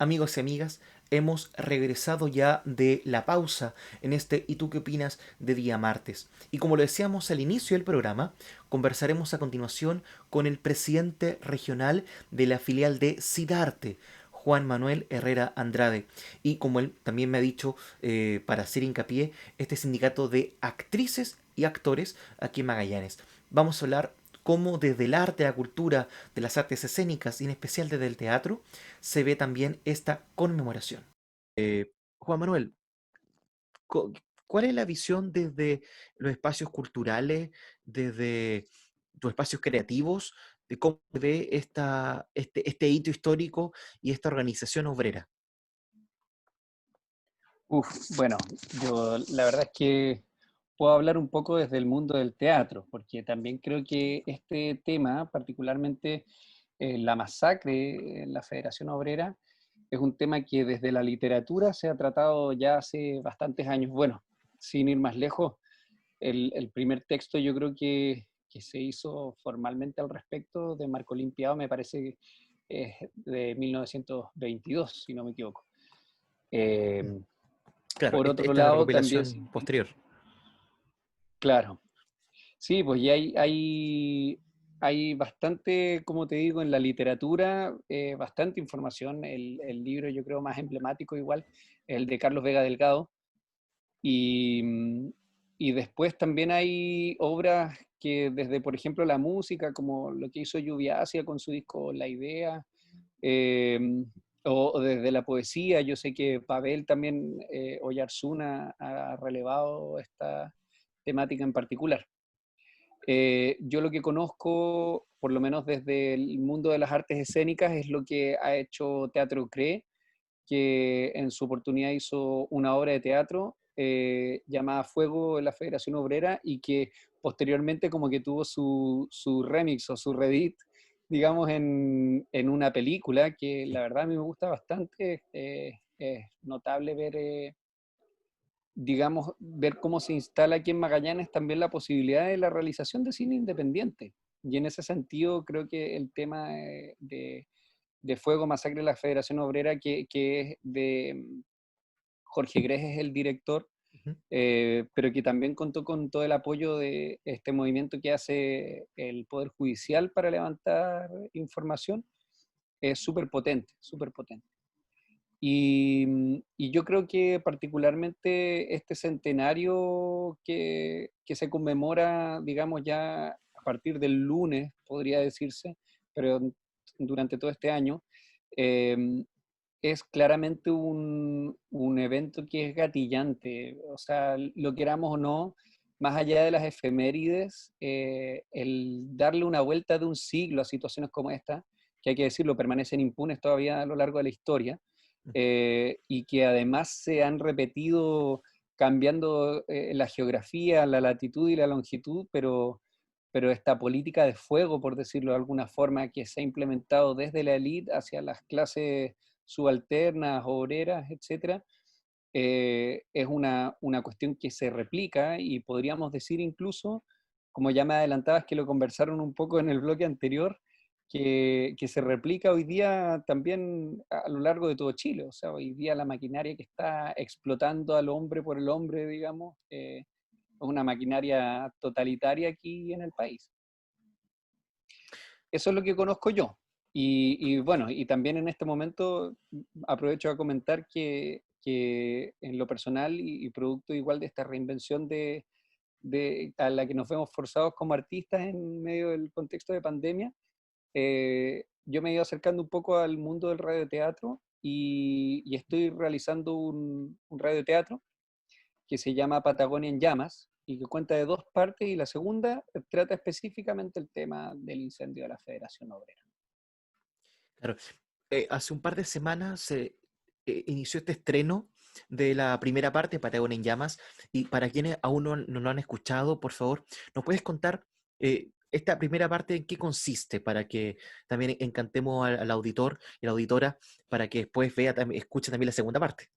Amigos y amigas, hemos regresado ya de la pausa en este ¿Y tú qué opinas? De día martes. Y como lo decíamos al inicio del programa, conversaremos a continuación con el presidente regional de la filial de Sidarte, Juan Manuel Herrera Andrade. Y como él también me ha dicho, para hacer hincapié, este sindicato de actrices y actores aquí en Magallanes. Vamos a hablar cómo desde el arte, la cultura, de las artes escénicas y en especial desde el teatro, se ve también esta conmemoración. Juan Manuel, co- ¿cuál es la visión desde los espacios culturales, desde tus espacios creativos, de cómo se ve este hito histórico y esta organización obrera? Bueno, yo la verdad es que puedo hablar un poco desde el mundo del teatro, porque también creo que este tema, particularmente la masacre en la Federación Obrera, es un tema que desde la literatura se ha tratado ya hace bastantes años. Bueno, sin ir más lejos, el primer texto yo creo que se hizo formalmente al respecto de Marco Limpiado me parece que es de 1922, si no me equivoco. Mm. Eh, Claro, por otro esta lado, también, recopilación posterior. claro, sí, pues ya hay bastante, como te digo, en la literatura, bastante información. El libro yo creo más emblemático igual, el de Carlos Vega Delgado. Y, y después también hay obras que desde, por ejemplo, la música, como lo que hizo Lluvia Ácida con su disco La Idea, eh, o desde la poesía, yo sé que Pavel también, Oyarzún ha relevado esta temática en particular. Yo lo que conozco, por lo menos desde el mundo de las artes escénicas, es lo que ha hecho Teatro CRE, que en su oportunidad hizo una obra de teatro llamada Fuego de la Federación Obrera y que posteriormente como que tuvo su remix o su reedit, digamos, en una película que la verdad a mí me gusta bastante. Es notable ver, digamos, ver cómo se instala aquí en Magallanes también la posibilidad de la realización de cine independiente. Y en ese sentido creo que el tema de Fuego, Masacre de la Federación Obrera, que es de Jorge Gres es el director, Ujú. pero que también contó con todo el apoyo de este movimiento que hace el Poder Judicial para levantar información, es súper potente, súper potente. Y yo creo que particularmente este centenario que se conmemora, digamos, ya a partir del lunes, podría decirse, pero durante todo este año, eh, es claramente un evento que es gatillante. O sea, lo queramos o no, más allá de las efemérides, el darle una vuelta de un siglo a situaciones como esta, que hay que decirlo, permanecen impunes todavía a lo largo de la historia, y que además se han repetido cambiando la geografía, la latitud y la longitud, pero esta política de fuego, por decirlo de alguna forma, que se ha implementado desde la élite hacia las clases subalternas, obreras, etcétera, es una cuestión que se replica y podríamos decir incluso, como ya me adelantabas que lo conversaron un poco en el bloque anterior, que se replica hoy día también a lo largo de todo Chile. O sea, hoy día la maquinaria que está explotando al hombre por el hombre, digamos, es una maquinaria totalitaria aquí en el país. Eso es lo que conozco yo. Y bueno, y también en este momento aprovecho a comentar que en lo personal y producto igual de esta reinvención a la que nos vemos forzados como artistas en medio del contexto de pandemia, yo me he ido acercando un poco al mundo del radioteatro y estoy realizando un radioteatro que se llama Patagonia en Llamas y que cuenta de dos partes y la segunda trata específicamente el tema del incendio de la Federación Obrera. Claro. Hace un par de semanas se inició este estreno de la primera parte, Patagonia en Llamas, y para quienes aún no lo han escuchado, por favor, ¿nos puedes contar esta primera parte en qué consiste para que también encantemos al auditor y la auditora para que después vea, escuche también la segunda parte?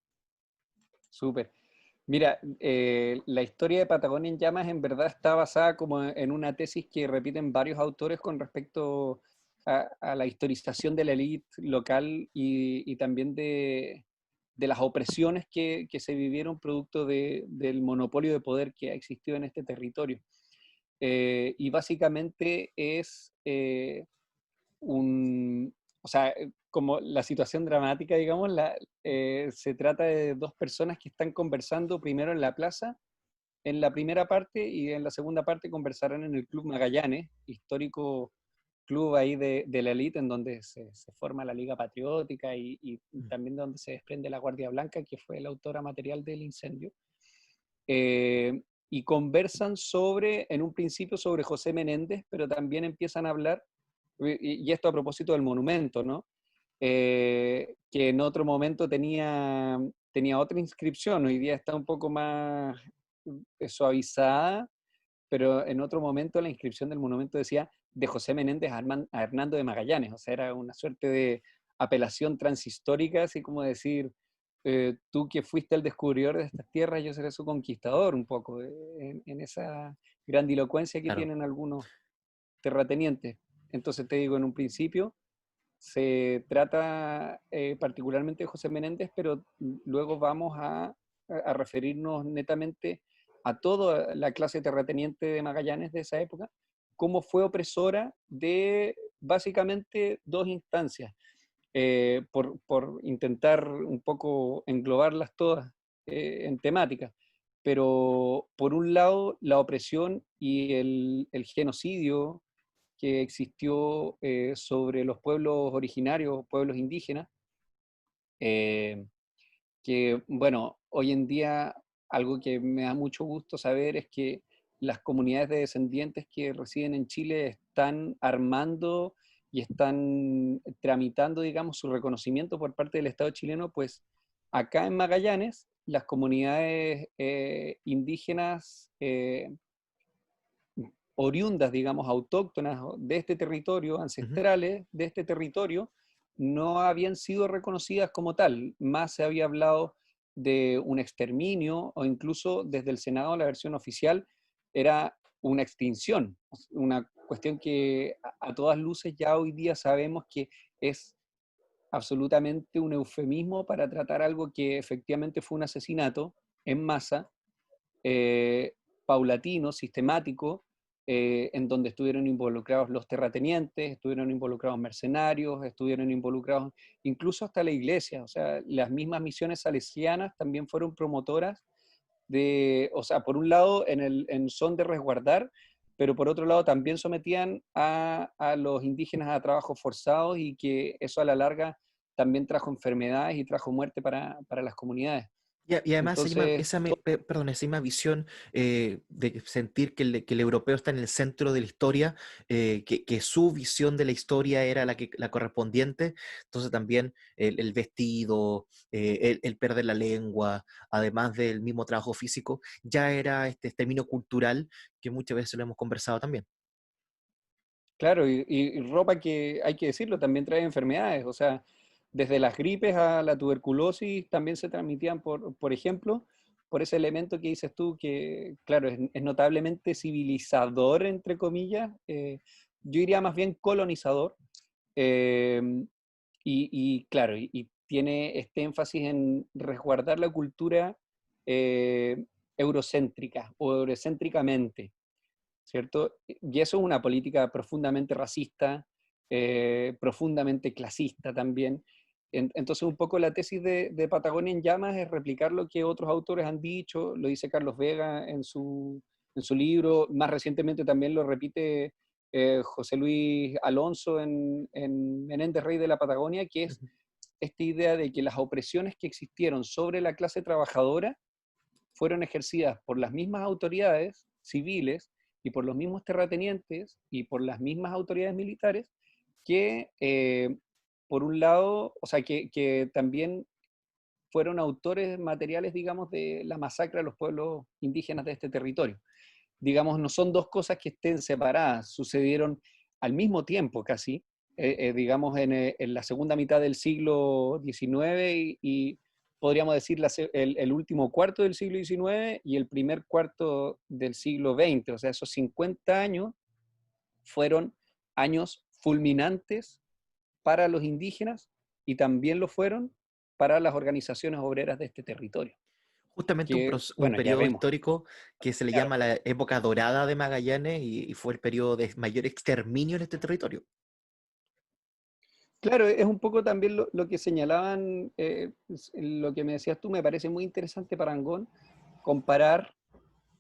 Súper. Mira, la historia de Patagonia en Llamas en verdad está basada como en una tesis que repiten varios autores con respecto a la historización de la élite local y también de las opresiones que se vivieron producto del monopolio de poder que ha existido en este territorio. Y básicamente es un, o sea, como la situación dramática, digamos, se trata de dos personas que están conversando primero en la plaza, en la primera parte, y en la segunda parte conversarán en el Club Magallanes, histórico club ahí de la élite, en donde se forma la Liga Patriótica y también donde se desprende la Guardia Blanca, que fue la autora material del incendio. Y conversan sobre, en un principio, sobre José Menéndez, pero también empiezan a hablar, y esto a propósito del monumento, ¿no? Que en otro momento tenía otra inscripción, hoy día está un poco más suavizada, pero en otro momento la inscripción del monumento decía de José Menéndez a Hernando de Magallanes, o sea, era una suerte de apelación transhistórica, así como decir, tú que fuiste el descubridor de estas tierras, yo seré su conquistador, un poco, en esa grandilocuencia que Claro. tienen algunos terratenientes. Entonces te digo, en un principio se trata particularmente de José Menéndez, pero luego vamos a referirnos netamente a toda la clase terrateniente de Magallanes de esa época, cómo fue opresora de básicamente dos instancias, por intentar un poco englobarlas todas en temática. Pero por un lado, la opresión y el genocidio que existió sobre los pueblos originarios, pueblos indígenas, eh, que, bueno, hoy en día algo que me da mucho gusto saber es que las comunidades de descendientes que residen en Chile están armando y están tramitando, digamos, su reconocimiento por parte del Estado chileno, pues acá en Magallanes, las comunidades indígenas oriundas, digamos, autóctonas de este territorio, Ujú. ancestrales de este territorio, no habían sido reconocidas como tal. Más se había hablado de un exterminio o incluso desde el Senado la versión oficial era una extinción, una cuestión que a todas luces ya hoy día sabemos que es absolutamente un eufemismo para tratar algo que efectivamente fue un asesinato en masa, eh, paulatino, sistemático, en donde estuvieron involucrados los terratenientes, estuvieron involucrados mercenarios, estuvieron involucrados incluso hasta la iglesia, o sea, las mismas misiones salesianas también fueron promotoras de, o sea, por un lado en son de resguardar, pero por otro lado también sometían a los indígenas a trabajos forzados y que eso a la larga también trajo enfermedades y trajo muerte para las comunidades. Y además Entonces, perdón, esa misma visión de sentir que el europeo está en el centro de la historia, que su visión de la historia era la correspondiente, entonces también el vestido, el perder la lengua, además del mismo trabajo físico, ya era este término cultural que muchas veces lo hemos conversado también. claro, y ropa que, hay que decirlo, también trae enfermedades, o sea, desde las gripes a la tuberculosis también se transmitían, por ejemplo, por ese elemento que dices tú, que, claro, es notablemente civilizador, entre comillas, yo diría más bien colonizador, eh, claro, y tiene este énfasis en resguardar la cultura eh, eurocéntrica o eurocéntricamente. ¿Cierto? Y eso es una política profundamente racista, profundamente clasista también. Entonces, un poco la tesis de Patagonia en Llamas es replicar lo que otros autores han dicho, lo dice Carlos Vega en su libro, más recientemente también lo repite José Luis Alonso en Menéndez Rey de la Patagonia, que es Ujú. esta idea de que las opresiones que existieron sobre la clase trabajadora fueron ejercidas por las mismas autoridades civiles y por los mismos terratenientes y por las mismas autoridades militares que, por un lado, o sea, que también fueron autores materiales, digamos, de la masacre a los pueblos indígenas de este territorio. Digamos, no son dos cosas que estén separadas, sucedieron al mismo tiempo casi, digamos, en la segunda mitad del siglo XIX y podríamos decir el último cuarto del siglo XIX y el primer cuarto del siglo XX. O sea, esos 50 años fueron años fulminantes para los indígenas y también lo fueron para las organizaciones obreras de este territorio. Justamente Que, un bueno, ya periodo vemos, histórico que se le claro. llama la época dorada de Magallanes y fue el periodo de mayor exterminio en este territorio. Claro, es un poco también lo que señalaban, lo que me decías tú, me parece muy interesante para Angón, comparar,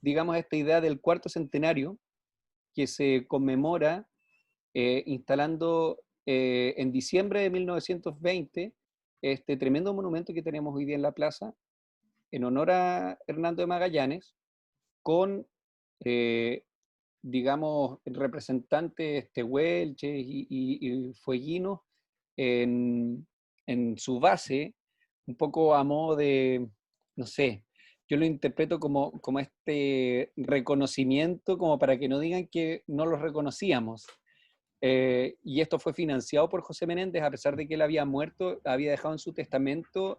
digamos, esta idea del cuarto centenario que se conmemora instalando en diciembre de 1920 este tremendo monumento que tenemos hoy día en la plaza, en honor a Hernando de Magallanes, con, eh, digamos, representantes tehuelches y fueguinos en, en su base, un poco a modo de, no sé, yo lo interpreto como este reconocimiento, como para que no digan que no los reconocíamos. Y esto fue financiado por José Menéndez, a pesar de que él había muerto, había dejado en su testamento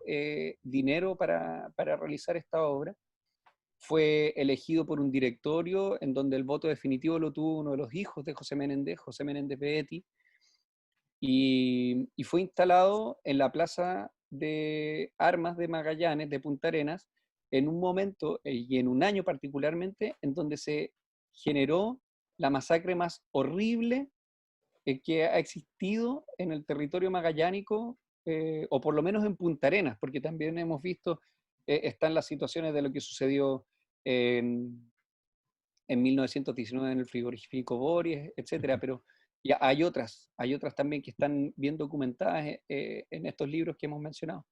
dinero para realizar esta obra. Fue elegido por un directorio en donde el voto definitivo lo tuvo uno de los hijos de José Menéndez Beetti, y fue instalado en la Plaza de Armas de Magallanes, de Punta Arenas, en un momento y en un año particularmente en donde se generó la masacre más horrible que ha existido en el territorio magallánico, o por lo menos en Punta Arenas, porque también hemos visto, están las situaciones de lo que sucedió en, en 1919 en el frigorífico Boris, etcétera, pero ya hay otras también que están bien documentadas en estos libros que hemos mencionado.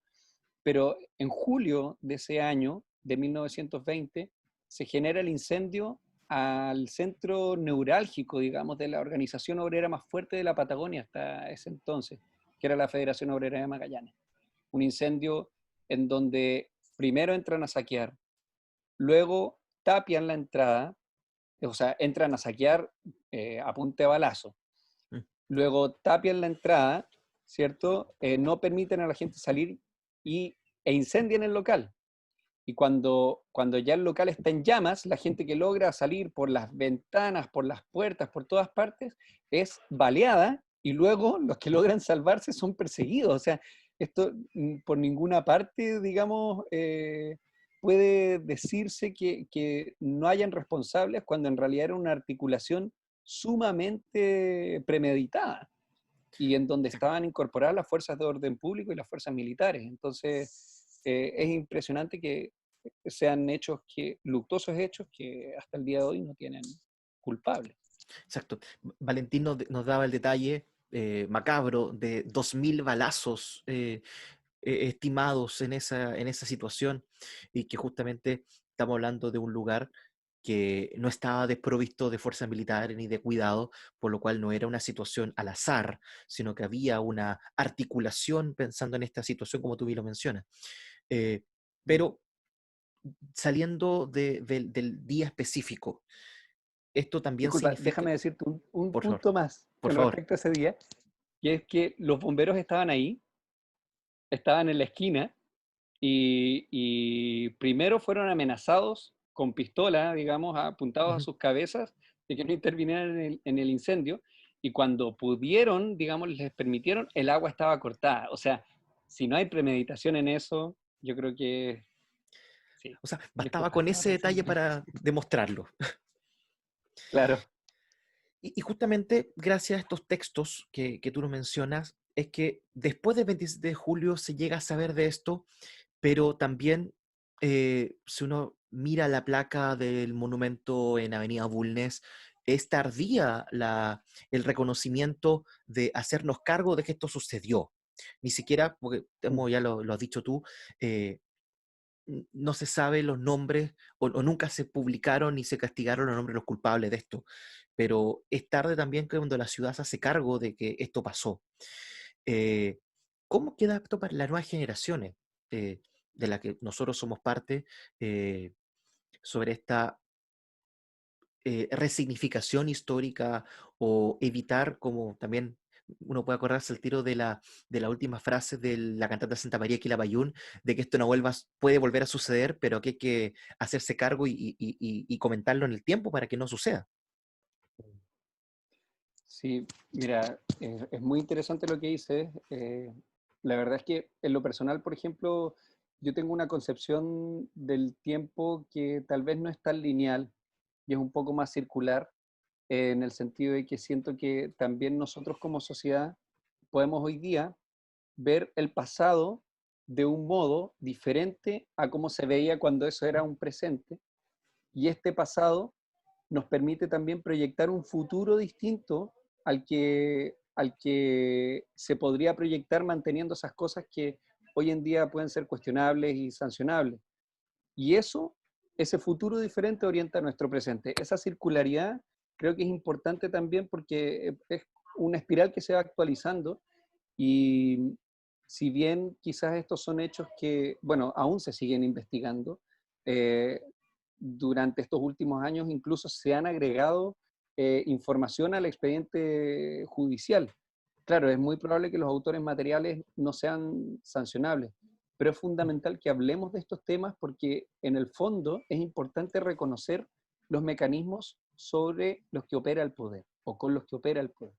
Pero en julio de ese año, de 1920, se genera el incendio al centro neurálgico, digamos, de la organización obrera más fuerte de la Patagonia hasta ese entonces, que era la Federación Obrera de Magallanes. Un incendio en donde primero entran a saquear, luego tapian la entrada, o sea, entran a saquear a punta de balazo, Mm. luego tapian la entrada, ¿cierto? No permiten a la gente salir e incendian el local. Y cuando ya el local está en llamas, la gente que logra salir por las ventanas, por las puertas, por todas partes, es baleada y luego los que logran salvarse son perseguidos. O sea, esto por ninguna parte, digamos, puede decirse que no hayan responsables cuando en realidad era una articulación sumamente premeditada y en donde estaban incorporadas las fuerzas de orden público y las fuerzas militares. Entonces, es impresionante que sean hechos luctuosos hechos que hasta el día de hoy no tienen culpables. Exacto. Valentín nos daba el detalle macabro de 2000 balazos estimados en esa situación y que justamente estamos hablando de un lugar que no estaba desprovisto de fuerza militar ni de cuidado, por lo cual no era una situación al azar, sino que había una articulación pensando en esta situación, como tú bien lo mencionas. Eh, pero saliendo del día específico, esto también Disculpa, significa, déjame decirte un por favor, punto más por con favor. respecto a ese día, que es que los bomberos estaban ahí, estaban en la esquina, y primero fueron amenazados con pistola, digamos, apuntados a Ujú. sus cabezas, de que no intervinieran en el incendio, y cuando pudieron, digamos, les permitieron, el agua estaba cortada. O sea, si no hay premeditación en eso, yo creo que sí. O sea, bastaba Disculpa, con estabas ese detalle diciendo. para demostrarlo. Claro. Y justamente gracias a estos textos que tú nos mencionas, es que después del 27 de julio se llega a saber de esto, pero también si uno mira la placa del monumento en Avenida Bulnes, es tardía el reconocimiento de hacernos cargo de que esto sucedió. Ni siquiera, porque ya lo has dicho tú, eh, no se sabe los nombres o nunca se publicaron ni se castigaron los nombres de los culpables de esto. Pero es tarde también que cuando la ciudad se hace cargo de que esto pasó. Eh, ¿Cómo queda esto para las nuevas generaciones de la que nosotros somos parte eh, sobre esta resignificación histórica o evitar, como también uno puede acordarse el tiro de la última frase de la cantante Santa María Quilapayún, de que esto no puede volver a suceder, pero que hay que hacerse cargo y comentarlo en el tiempo para que no suceda? Sí, mira, es muy interesante lo que dices. La verdad es que en lo personal, por ejemplo, yo tengo una concepción del tiempo que tal vez no es tan lineal y es un poco más circular, en el sentido de que siento que también nosotros como sociedad podemos hoy día ver el pasado de un modo diferente a cómo se veía cuando eso era un presente, y este pasado nos permite también proyectar un futuro distinto al que se podría proyectar manteniendo esas cosas que hoy en día pueden ser cuestionables y sancionables. Y eso, ese futuro diferente orienta nuestro presente. Esa circularidad creo que es importante también porque es una espiral que se va actualizando, y si bien quizás estos son hechos que, bueno, aún se siguen investigando, eh, durante estos últimos años incluso se han agregado información al expediente judicial. Claro, es muy probable que los autores materiales no sean sancionables, pero es fundamental que hablemos de estos temas porque en el fondo es importante reconocer los mecanismos sobre los que opera el poder o con los que opera el poder.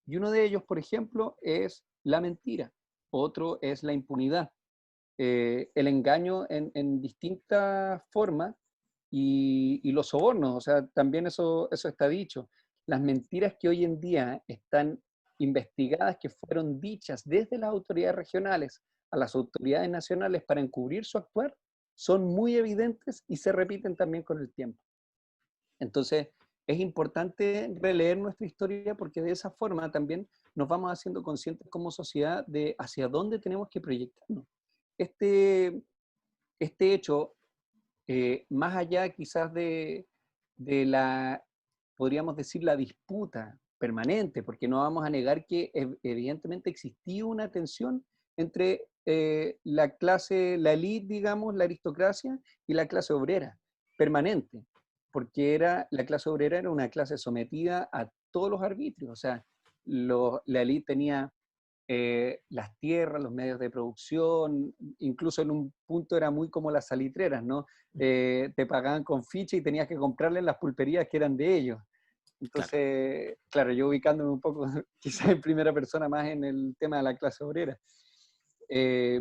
Y uno de ellos, por ejemplo, es la mentira, otro es la impunidad, el engaño en distintas formas y los sobornos, o sea, también eso está dicho. Las mentiras que hoy en día están investigadas, que fueron dichas desde las autoridades regionales a las autoridades nacionales para encubrir su actuar, son muy evidentes y se repiten también con el tiempo. Entonces, es importante releer nuestra historia porque de esa forma también nos vamos haciendo conscientes como sociedad de hacia dónde tenemos que proyectarnos. Este, este hecho, más allá quizás de la, podríamos decir, la disputa permanente, porque no vamos a negar que evidentemente existía una tensión entre la clase, la élite, digamos, la aristocracia y la clase obrera, permanente, porque la clase obrera era una clase sometida a todos los arbitrios, o sea, la élite tenía las tierras, los medios de producción, incluso en un punto era muy como las salitreras, ¿no? Te pagaban con ficha y tenías que comprarle las pulperías que eran de ellos. Claro. Entonces, claro, yo ubicándome un poco quizás en primera persona más en el tema de la clase obrera. Eh,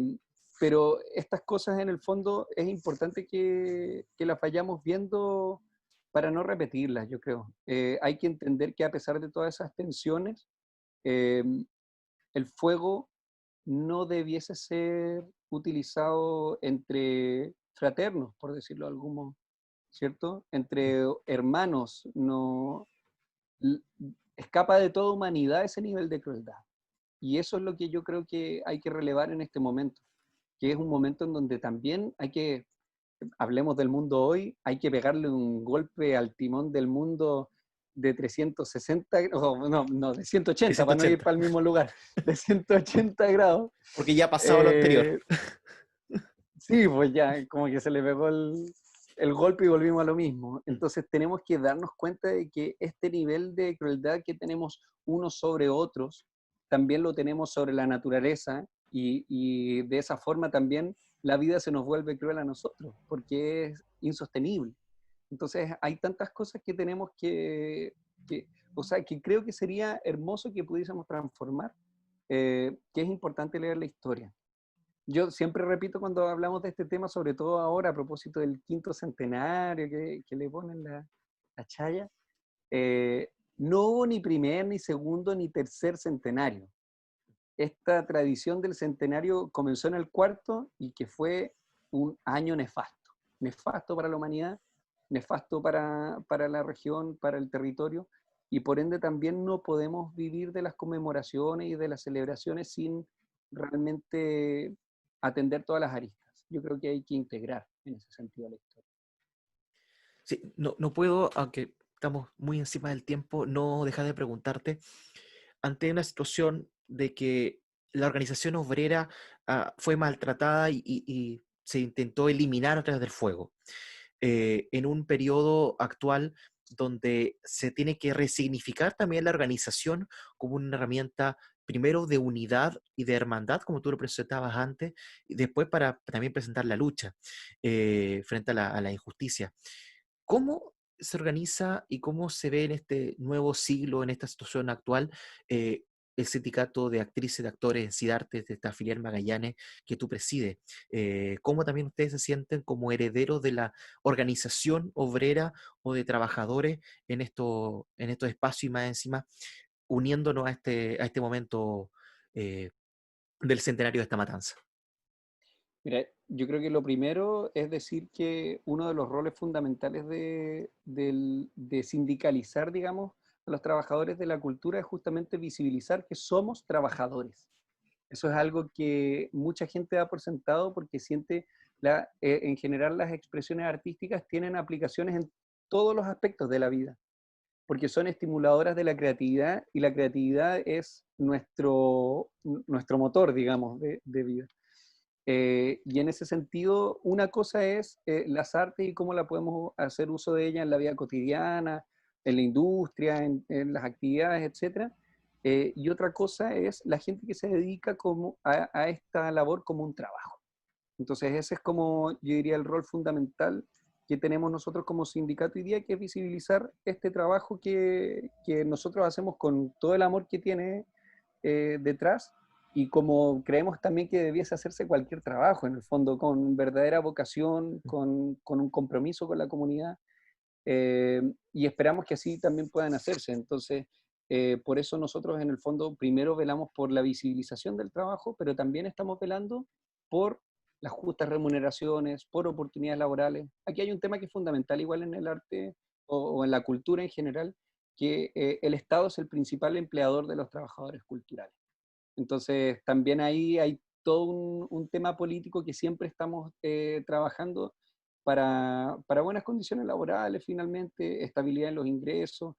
pero estas cosas en el fondo es importante que las vayamos viendo para no repetirlas, yo creo. Hay que entender que a pesar de todas esas tensiones, eh, el fuego no debiese ser utilizado entre fraternos, por decirlo de algún modo, ¿cierto? Entre hermanos, no escapa de toda humanidad ese nivel de crueldad. Y eso es lo que yo creo que hay que relevar en este momento, que es un momento en donde también hay que, hablemos del mundo hoy, hay que pegarle un golpe al timón del mundo de 360, no, de 180, para no ir 380. para el mismo lugar, de 180 grados. Porque ya ha pasado lo anterior. Eh, sí, pues ya, como que se le pegó el golpe y volvimos a lo mismo. Entonces tenemos que darnos cuenta de que este nivel de crueldad que tenemos unos sobre otros, también lo tenemos sobre la naturaleza, y de esa forma también la vida se nos vuelve cruel a nosotros, porque es insostenible. Entonces hay tantas cosas que tenemos o sea, que creo que sería hermoso que pudiésemos transformar, que es importante leer la historia. Yo siempre repito cuando hablamos de este tema, sobre todo ahora a propósito del quinto centenario que le ponen la chaya, no hubo ni primer, ni segundo, ni tercer centenario. Esta tradición del centenario comenzó en el cuarto y que fue un año nefasto. Nefasto para la humanidad, nefasto para la región, para el territorio, y por ende también no podemos vivir de las conmemoraciones y de las celebraciones sin realmente atender todas las aristas. Yo creo que hay que integrar en ese sentido la historia. Sí, no puedo, aunque estamos muy encima del tiempo, no dejar de preguntarte, ante una situación de que la organización obrera fue maltratada y se intentó eliminar a través del fuego, en un periodo actual donde se tiene que resignificar también la organización como una herramienta primero de unidad y de hermandad, como tú lo presentabas antes, y después para también presentar la lucha frente a la injusticia. ¿Cómo se organiza y cómo se ve en este nuevo siglo, en esta situación actual, eh, el sindicato de actrices, de actores en Sidartes, de esta filial Magallanes que tú presides? ¿Cómo también ustedes se sienten como herederos de la organización obrera o de trabajadores en estos espacios y más encima uniéndonos a este momento eh, del centenario de esta matanza? Mira, yo creo que lo primero es decir que uno de los roles fundamentales de sindicalizar, digamos, a los trabajadores de la cultura es justamente visibilizar que somos trabajadores. Eso es algo que mucha gente da por sentado porque siente, en general, las expresiones artísticas tienen aplicaciones en todos los aspectos de la vida, porque son estimuladoras de la creatividad y la creatividad es nuestro motor, digamos, de vida. Y en ese sentido, una cosa es las artes y cómo la podemos hacer uso de ellas en la vida cotidiana, en la industria, en las actividades, etcétera. Y otra cosa es la gente que se dedica a esta labor como un trabajo. Entonces ese es como, yo diría, el rol fundamental que tenemos nosotros como sindicato hoy día, que es visibilizar este trabajo que nosotros hacemos con todo el amor que tiene detrás, y como creemos también que debiese hacerse cualquier trabajo, en el fondo, con verdadera vocación, con un compromiso con la comunidad, y esperamos que así también puedan hacerse. Entonces, por eso nosotros en el fondo primero velamos por la visibilización del trabajo, pero también estamos velando por las justas remuneraciones, por oportunidades laborales. Aquí hay un tema que es fundamental igual en el arte o en la cultura en general, que el Estado es el principal empleador de los trabajadores culturales. Entonces, también ahí hay todo un tema político que siempre estamos trabajando para buenas condiciones laborales, finalmente, estabilidad en los ingresos,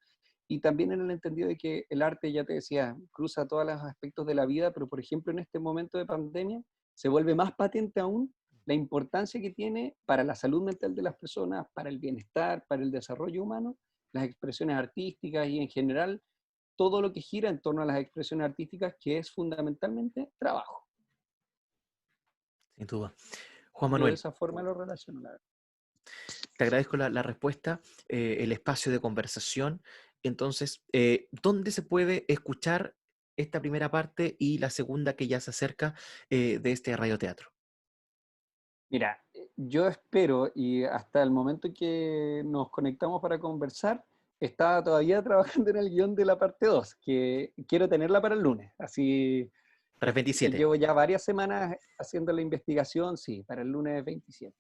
y también en el entendido de que el arte, ya te decía, cruza todos los aspectos de la vida, pero por ejemplo en este momento de pandemia se vuelve más patente aún la importancia que tiene para la salud mental de las personas, para el bienestar, para el desarrollo humano, las expresiones artísticas y en general todo lo que gira en torno a las expresiones artísticas, que es fundamentalmente trabajo. Sin duda. Juan Yo de Manuel, esa forma lo relaciono, la verdad. te agradezco la respuesta, el espacio de conversación. Entonces, ¿dónde se puede escuchar esta primera parte y la segunda que ya se acerca de este radioteatro? Mira, yo espero, y hasta el momento que nos conectamos para conversar, estaba todavía trabajando en el guión de la parte 2 que quiero tenerla para el lunes. Así, Para el 27. llevo ya varias semanas haciendo la investigación, sí, para el lunes 27.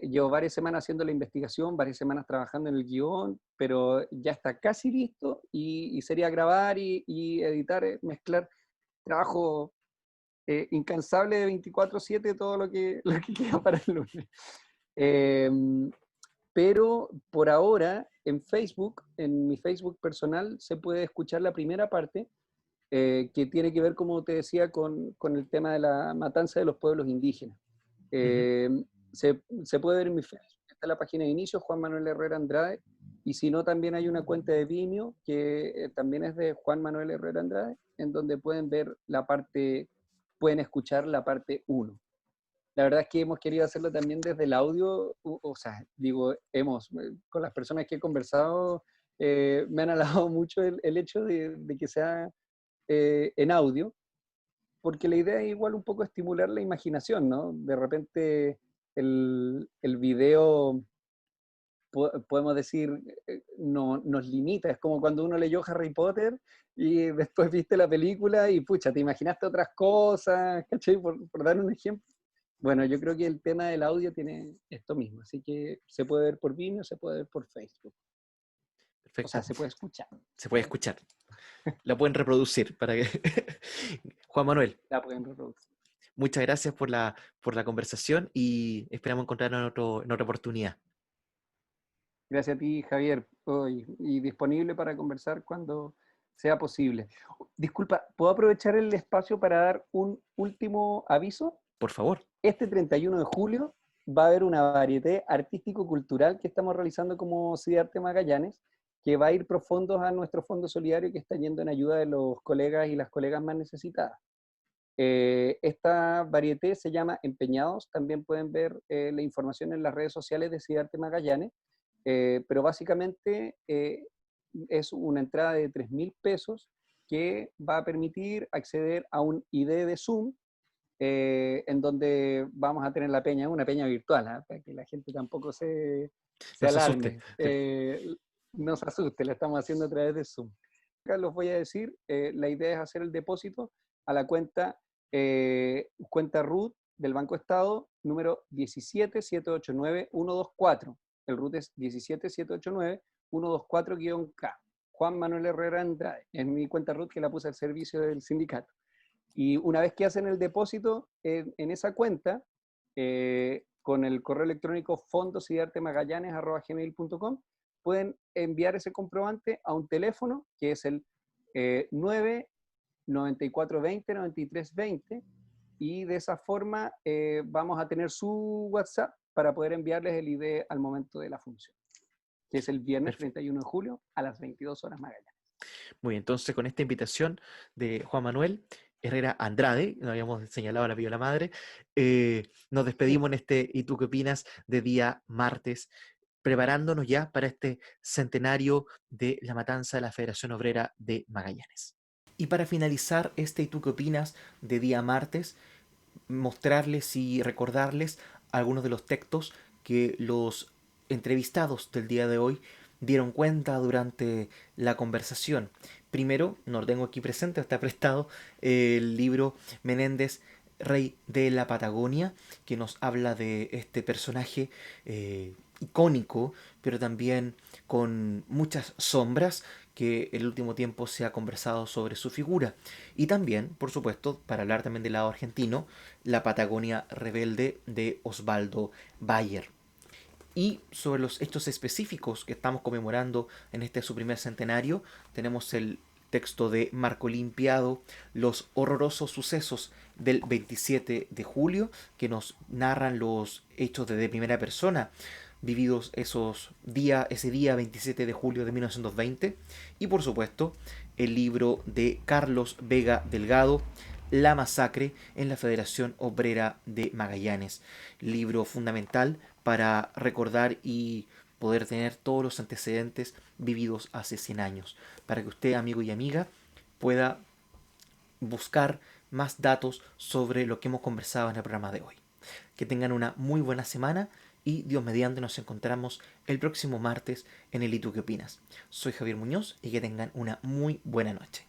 Llevo varias semanas haciendo la investigación, varias semanas trabajando en el guión, pero ya está casi listo y sería grabar y editar, mezclar trabajo incansable de 24/7, todo lo que queda para el lunes. Eh, pero por ahora en Facebook, en mi Facebook personal, se puede escuchar la primera parte, que tiene que ver, como te decía, con el tema de la matanza de los pueblos indígenas. Ujú. Eh, se puede ver en mi Facebook, está la página de inicio, Juan Manuel Herrera Andrade, y si no, también hay una cuenta de Vimeo, que también es de Juan Manuel Herrera Andrade, en donde pueden escuchar la parte uno. La verdad es que hemos querido hacerlo también desde el audio, o sea, digo, con las personas que he conversado, me han halagado mucho el hecho de que sea en audio, porque la idea es igual un poco estimular la imaginación, ¿no? De repente el video, podemos decir, no, nos limita, es como cuando uno leyó Harry Potter y después viste la película y pucha, te imaginaste otras cosas, ¿cachai? Por dar un ejemplo. Bueno, yo creo que el tema del audio tiene esto mismo, así que se puede ver por Vimeo, se puede ver por Facebook, o sea, Perfecto. se puede escuchar, Se puede escuchar. La pueden reproducir para que... Juan Manuel, la pueden reproducir. muchas gracias por la conversación y esperamos encontrarnos en otra oportunidad. Gracias a ti, Javier, y disponible para conversar cuando sea posible. Disculpa, ¿puedo aprovechar el espacio para dar un último aviso? Por favor. Este 31 de julio va a haber una varieté artístico-cultural que estamos realizando como CIDARTE Magallanes, que va a ir profundos a nuestro fondo solidario que está yendo en ayuda de los colegas y las colegas más necesitadas. Esta varieté se llama Empeñados, también pueden ver la información en las redes sociales de CIDARTE Magallanes. pero básicamente es una entrada de 3.000 pesos que va a permitir acceder a un ID de Zoom, en donde vamos a tener la peña, una peña virtual, ¿ah? Para que la gente tampoco se No se asuste. alarme, no se asuste, la estamos haciendo a través de Zoom. Acá los voy a decir, la idea es hacer el depósito a la cuenta RUT del Banco Estado, número 17789-124. El RUT es 17789-124-K. Juan Manuel Herrera Andrade. Es mi cuenta RUT que la puse al servicio del sindicato. Y una vez que hacen el depósito en esa cuenta, con el correo electrónico fondosideartemagallanes@gmail.com, pueden enviar ese comprobante a un teléfono que es el 9 9420 9320, y de esa forma vamos a tener su WhatsApp para poder enviarles el ID al momento de la función, que es el viernes Perfecto. 31 de julio a las 22 horas Magallanes. Muy bien, entonces con esta invitación de Juan Manuel Herrera Andrade, no habíamos señalado la la madre, nos despedimos en este ¿Y tú qué opinas? De día martes, preparándonos ya para este centenario de la matanza de la Federación Obrera de Magallanes. Y para finalizar este ¿Y tú qué opinas? De día martes, mostrarles y recordarles algunos de los textos que los entrevistados del día de hoy dieron cuenta durante la conversación. Primero, no lo tengo aquí presente, está prestado el libro Menéndez, Rey de la Patagonia, que nos habla de este personaje icónico, pero también con muchas sombras, que en el último tiempo se ha conversado sobre su figura. Y también, por supuesto, para hablar también del lado argentino, La Patagonia Rebelde de Osvaldo Bayer. Y sobre los hechos específicos que estamos conmemorando en este su primer centenario, tenemos el texto de Marco Limpiado, Los horrorosos sucesos del 27 de julio, que nos narran los hechos de primera persona vividos ese día 27 de julio de 1920. Y por supuesto, el libro de Carlos Vega Delgado, La masacre en la Federación Obrera de Magallanes. Libro fundamental para recordar y poder tener todos los antecedentes vividos hace 100 años, para que usted, amigo y amiga, pueda buscar más datos sobre lo que hemos conversado en el programa de hoy. Que tengan una muy buena semana y Dios mediante nos encontramos el próximo martes en el ¿Y tú qué opinas? Soy Javier Muñoz y que tengan una muy buena noche.